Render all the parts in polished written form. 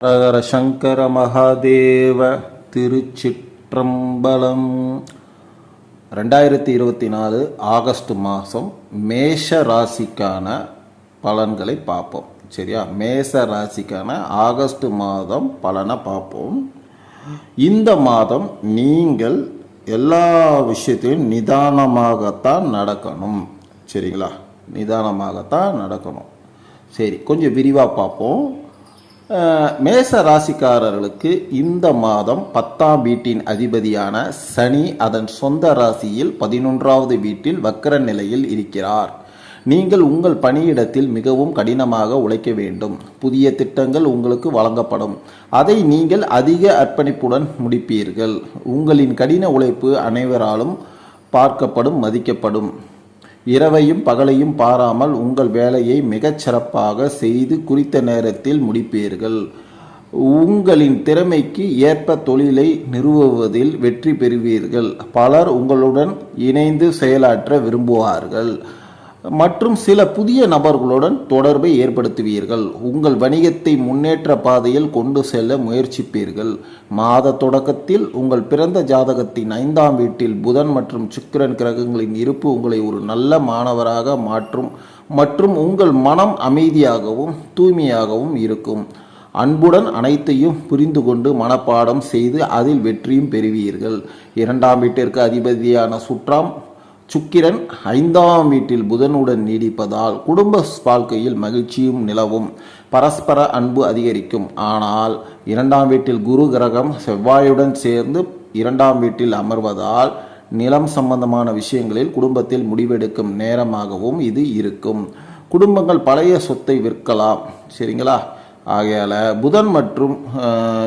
ஹரஹர சங்கர மகாதேவ. திருச்சிற்றம்பலம். 2024 August மாதம் மேஷ ராசிக்கான பலன்களை பார்ப்போம். சரியா? மேஷ ராசிக்கான ஆகஸ்ட் மாதம் பலனை பார்ப்போம். இந்த மாதம் நீங்கள் எல்லா விஷயத்தையும் நிதானமாகத்தான் நடக்கணும். சரிங்களா? நிதானமாகத்தான் நடக்கணும். சரி, கொஞ்சம் விரிவாக பார்ப்போம். மேச ராசிக்காரர்களுக்கு இந்த மாதம் 10ஆம் வீட்டின் அதிபதியான சனி அதன் சொந்த ராசியில் 11வது வீட்டில் வக்கர நிலையில் இருக்கிறார். நீங்கள் உங்கள் பணியிடத்தில் மிகவும் கடினமாக உழைக்க வேண்டும். புதிய திட்டங்கள் உங்களுக்கு வழங்கப்படும். அதை நீங்கள் அதிக அர்ப்பணிப்புடன் முடிப்பீர்கள். உங்களின் கடின உழைப்பு அனைவராலும் பார்க்கப்படும், மதிக்கப்படும். இரவையும் பகலையும் பாராமல் உங்கள் வேலையை மிகச் சிறப்பாக செய்து குறித்த நேரத்தில் முடிப்பீர்கள். உங்களின் திறமைக்கு ஏற்ப தொழிலை நிறுவுவதில் வெற்றி பெறுவீர்கள். பலர் உங்களுடன் இணைந்து செயலாற்ற விரும்புவார்கள் மற்றும் சில புதிய நபர்களுடன் தொடர்பை ஏற்படுத்துவீர்கள். உங்கள் வணிகத்தை முன்னேற்ற பாதையில் கொண்டு செல்ல முயற்சிப்பீர்கள். மாத தொடக்கத்தில் உங்கள் பிறந்த ஜாதகத்தின் 5ஆம் வீட்டில் புதன் மற்றும் சுக்கிரன் கிரகங்களின் இருப்பு உங்களை ஒரு நல்ல மாணவராக மாற்றும் மற்றும் உங்கள் மனம் அமைதியாகவும் தூய்மையாகவும் இருக்கும். அன்புடன் அனைத்தையும் புரிந்து கொண்டு மனப்பாடம் செய்து அதில் வெற்றியும் பெறுவீர்கள். 2ஆம் வீட்டிற்கு அதிபதியான சுக்கிரன் 5ஆம் வீட்டில் புதனுடன் நீடிப்பதால் குடும்ப வாழ்க்கையில் மகிழ்ச்சியும் நிலவும். பரஸ்பர அன்பு அதிகரிக்கும். ஆனால் 2ஆம் வீட்டில் குரு கிரகம் செவ்வாயுடன் சேர்ந்து 2ஆம் வீட்டில் அமர்வதால் நிலம் சம்பந்தமான விஷயங்களில் குடும்பத்தில் முடிவெடுக்கும் நேரமாகவும் இது இருக்கும். குடும்பங்கள் பழைய சொத்தை விற்கலாம். சரிங்களா? ஆகையால் புதன் மற்றும்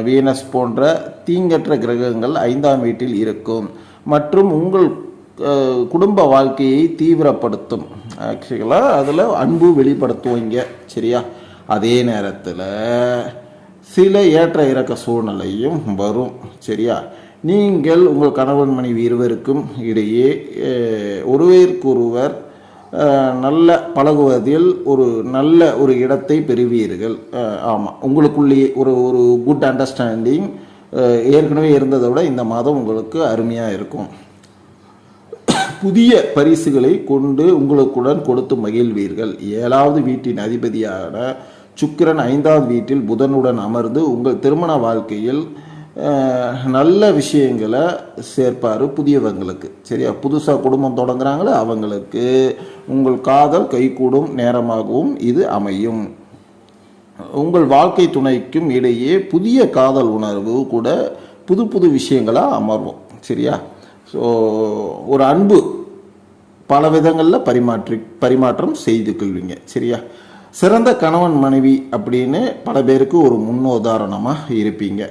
வீனஸ் போன்ற தீங்கற்ற கிரகங்கள் 5ஆம் வீட்டில் இருக்கும் மற்றும் உங்கள் குடும்ப வாழ்க்கையை தீவிரப்படுத்தும். ஆக்சுவலாக அதில் அன்பு வெளிப்படுத்துவீங்க. சரியா? அதே நேரத்தில் சில ஏற்ற இறக்க சூழ்நிலையும் வரும். சரியா? நீங்கள் உங்கள் கணவன் மனைவி இருவருக்கும் இடையே ஒருவருக்கொருவர் நல்ல பழகுவதில் ஒரு நல்ல ஒரு இடத்தை பெறுவீர்கள். ஆமாம், உங்களுக்குள்ளேயே ஒரு ஒரு குட் அண்டர்ஸ்டாண்டிங் ஏற்கனவே இருந்ததை விட இந்த மாதம் உங்களுக்கு அருமையாக இருக்கும். புதிய பரிசுகளை கொண்டு உங்களுக்குடன் கொடுத்து மகிழ்வீர்கள். 7வது வீட்டின் அதிபதியான சுக்கிரன் 5ஆவது வீட்டில் புதனுடன் அமர்ந்து உங்கள் திருமண வாழ்க்கையில் நல்ல விஷயங்களை சேர்ப்பார் புதியவங்களுக்கு. சரியா? புதுசாக குடும்பம் தொடங்குறாங்களே அவங்களுக்கு உங்கள் காதல் கைகூடும் நேரமாகவும் இது அமையும். உங்கள் வாழ்க்கை துணைக்கும் இடையே புதிய காதல் உணர்வு கூட புது புது விஷயங்களாக அமர்வும். சரியா? ஸோ ஒரு அன்பு பல விதங்களில் பரிமாற்றம் செய்து கொள்வீங்க. சரியா? சிறந்த கணவன் மனைவி அப்படின்னு பல பேருக்கு ஒரு முன்னுதாரணமாக இருப்பீங்க.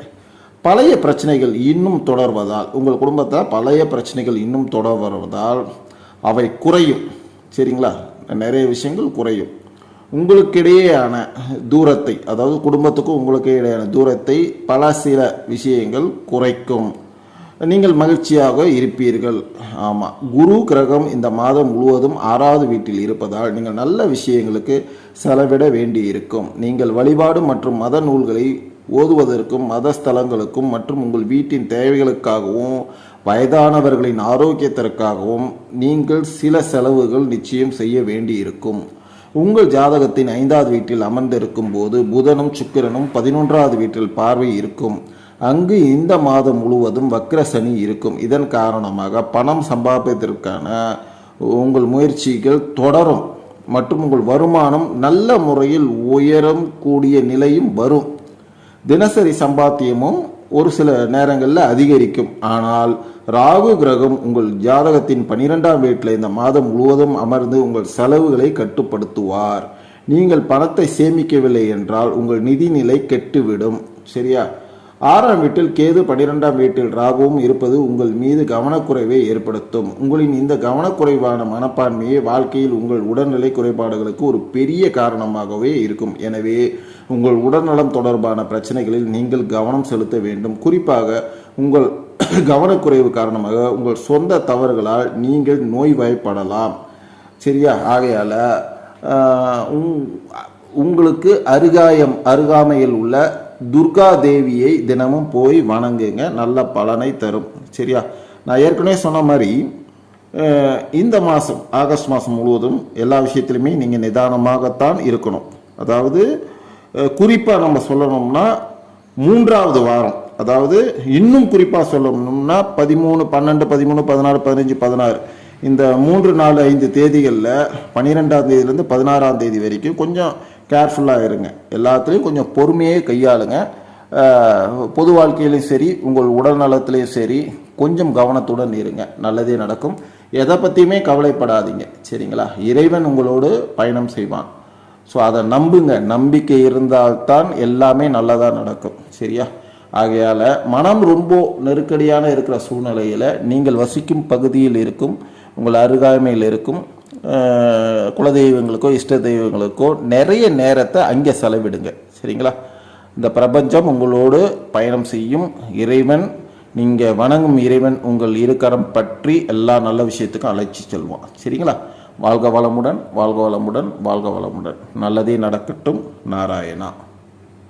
பழைய பிரச்சனைகள் இன்னும் தொடர்வதால் உங்கள் குடும்பத்தில் பழைய பிரச்சனைகள் இன்னும் தொடர்வதால் அவை குறையும். சரிங்களா? நிறைய விஷயங்கள் குறையும். உங்களுக்கிடையேயான தூரத்தை, அதாவது குடும்பத்துக்கும் உங்களுக்கு இடையான தூரத்தை சில விஷயங்கள் குறைக்கும். நீங்கள் மகிழ்ச்சியாக இருப்பீர்கள். ஆமாம், குரு கிரகம் இந்த மாதம் முழுவதும் 6வது வீட்டில் இருப்பதால் நீங்கள் நல்ல விஷயங்களுக்கு செலவிட வேண்டி இருக்கும். நீங்கள் வழிபாடு மற்றும் மத நூல்களை ஓதுவதற்கும் மத ஸ்தலங்களுக்கும் மற்றும் உங்கள் வீட்டின் தேவைகளுக்காகவும் வயதானவர்களின் ஆரோக்கியத்திற்காகவும் நீங்கள் சில செலவுகள் நிச்சயம் செய்ய வேண்டி இருக்கும். உங்கள் ஜாதகத்தின் 5ஆவது வீட்டில் அமர்ந்திருக்கும் போது புதனும் சுக்கிரனும் 11வது வீட்டில் பார்வை இருக்கும். அங்கு இந்த மாதம் முழுவதும் வக்ர சனி இருக்கும். இதன் காரணமாக பணம் சம்பாதிப்பதற்கான உங்கள் முயற்சிகள் தொடரும் மற்றும் உங்கள் வருமானம் நல்ல முறையில் உயரும் கூடிய நிலையும் வரும். தினசரி சம்பாத்தியமும் ஒரு சில நேரங்களில் அதிகரிக்கும். ஆனால் ராகு கிரகம் உங்கள் ஜாதகத்தின் 12ஆம் வீட்டில் இந்த மாதம் முழுவதும் அமர்ந்து உங்கள் செலவுகளை கட்டுப்படுத்துவார். நீங்கள் பணத்தை சேமிக்கவில்லை என்றால் உங்கள் நிதிநிலை கெட்டுவிடும். சரியா? 6ஆம் வீட்டில் கேது 12ஆம் வீட்டில் ராகுவும் இருப்பது உங்கள் மீது கவனக்குறைவை ஏற்படுத்தும். உங்களின் இந்த கவனக்குறைவான மனப்பான்மையை வாழ்க்கையில் உங்கள் உடல்நிலை குறைபாடுகளுக்கு ஒரு பெரிய காரணமாகவே இருக்கும். எனவே உங்கள் உடல்நலம் தொடர்பான பிரச்சனைகளில் நீங்கள் கவனம் செலுத்த வேண்டும். குறிப்பாக உங்கள் கவனக்குறைவு காரணமாக உங்கள் சொந்த தவறுகளால் நீங்கள் நோய்வாய்ப்படலாம். சரியா? ஆகையால் உங்களுக்கு அருகாமையில் உள்ள துர்கா தேவியை தினமும் போய் வணங்குங்க, நல்ல பலனை தரும். சரியா? நான் ஏற்கனவே சொன்ன மாதிரி இந்த மாதம் ஆகஸ்ட் மாதம் முழுவதும் எல்லா விஷயத்திலுமே நீங்கள் நிதானமாகத்தான் இருக்கணும். அதாவது குறிப்பாக நம்ம சொல்லணும்னா 3வது வாரம், அதாவது இன்னும் குறிப்பாக சொல்லணும்னா 13, 12, 13, 14, 15, 16 இந்த 3, 4, 5 தேதிகளில் 12ஆம் தேதியிலேருந்து 16ஆம் தேதி வரைக்கும் கொஞ்சம் கேர்ஃபுல்லாக இருங்க. எல்லாத்துலேயும் கொஞ்சம் பொறுமையே கையாளுங்க. பொது வாழ்க்கையிலையும் சரி, உங்கள் உடல் நலத்திலையும் சரி, கொஞ்சம் கவனத்துடன் இருங்க. நல்லதே நடக்கும். எதை பற்றியுமே கவலைப்படாதீங்க. சரிங்களா? இறைவன் உங்களோடு பயணம் செய்வான். ஸோ அதை நம்புங்க. நம்பிக்கை இருந்தால்தான் எல்லாமே நல்லதாக நடக்கும். சரியா? ஆகையால் மனம் ரொம்ப நெருக்கடியான இருக்கிற சூழ்நிலையில் நீங்கள் வசிக்கும் பகுதியில் இருக்கும், உங்கள் அருகாமையில் இருக்கும் குலதெய்வங்களுக்கோ இஷ்ட தெய்வங்களுக்கோ நிறைய நேரத்தை அங்கே செலவிடுங்க. சரிங்களா? இந்த பிரபஞ்சம் உங்களோடு பயணம் செய்யும். இறைவன், நீங்கள் வணங்கும் இறைவன் உங்கள் இருக்கரம் பற்றி எல்லா நல்ல விஷயத்துக்கும் அழைச்சி செல்வான். சரிங்களா? வாழ்க வளமுடன், வாழ்க வளமுடன், வாழ்க வளமுடன். நல்லதே நடக்கட்டும். நாராயணா.